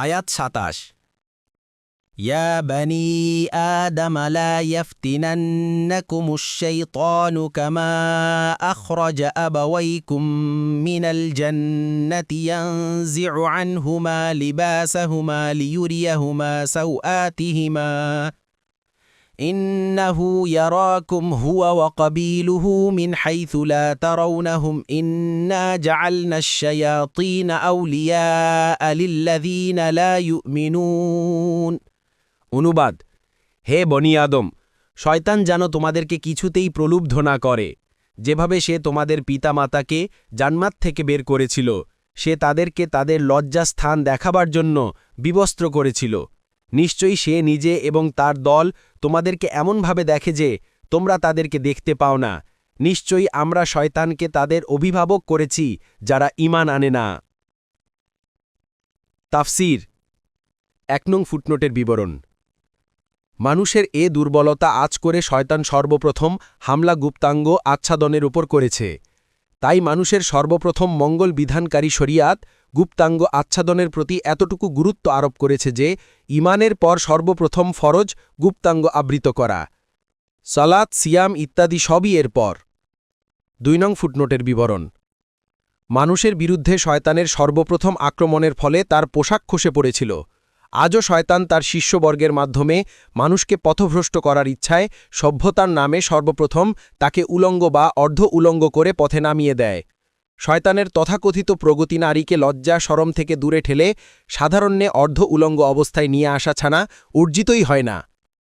আয়াত ২৭। ইয়া বনি আদম লা ইফতিনান্নাকুমুশ শাইতানু কামা আখরাজা আবাওয়াইকুম মিনাল জান্নাতি ইয়ানজি'ু আনহুমা লিবাসাহুমা লিয়ুরিয়াহুমা সাওআতিহিমা ইন্নাহু ইয়ারাকুম হুয়া ওয়া কাবিলুহু মিন হাইথু লা তারাউনাহুম ইন্না জাআলনাশ শায়াতিনা আউলিয়াআ লিল্লাযীনা লা ইউমিনুন। অনুবাদ: হে বনি আদম, শয়তান যেন তোমাদেরকে কিছুতেই প্রলুব্ধ না করে। যেভাবে সে তোমাদের পিতামাতাকে জান্নাত থেকে বের করেছিল, সে তাদেরকে তাদের লজ্জাস্থান দেখাবার জন্য বিবস্ত্র করেছিল। নিশ্চয়ই সে নিজে এবং তার দল তোমাদেরকে এমনভাবে দেখে যে তোমরা তাদেরকে দেখতে পাও না। নিশ্চয়ই আমরা শয়তানকে তাদের অভিভাবক করেছি যারা ঈমান আনে না। তাফসীর। ১ নং ফুটনোটের বিবরণ। মানুষের এ দুর্বলতা আঁচ করে শয়তান সর্বপ্রথম হামলা গুপ্তাঙ্গ আচ্ছাদনের উপর করেছে। তাই মানুষের সর্বপ্রথম মঙ্গল বিধানকারী শরিয়াত গুপ্তাঙ্গ আচ্ছাদনের প্রতি এতটুকু গুরুত্ব আরোপ করেছে যে ঈমানের পর সর্বপ্রথম ফরজ গুপ্তাঙ্গ আবৃত করা। সালাত, সিয়াম ইত্যাদি সবই এর পর। ২ নং ফুটনোটের বিবরণ। মানুষের বিরুদ্ধে শয়তানের সর্বপ্রথম আক্রমণের ফলে তার পোশাক খসে পড়েছিল। আজও শয়তান তার শিষ্যবর্গের মাধ্যমে মানুষকে পথভ্রষ্ট করার ইচ্ছায় সভ্যতার নামে সর্বপ্রথম তাকে উলঙ্গ বা অর্ধ উলঙ্গ করে পথে নামিয়ে দেয়। শয়তানের তথাকথিত প্রগতি নারীকে লজ্জা শরম থেকে দূরে ঠেলে সাধারণ্যে অর্ধ উলঙ্গ অবস্থায় নিয়ে আসা ছাড়া উর্জিতই হয় না।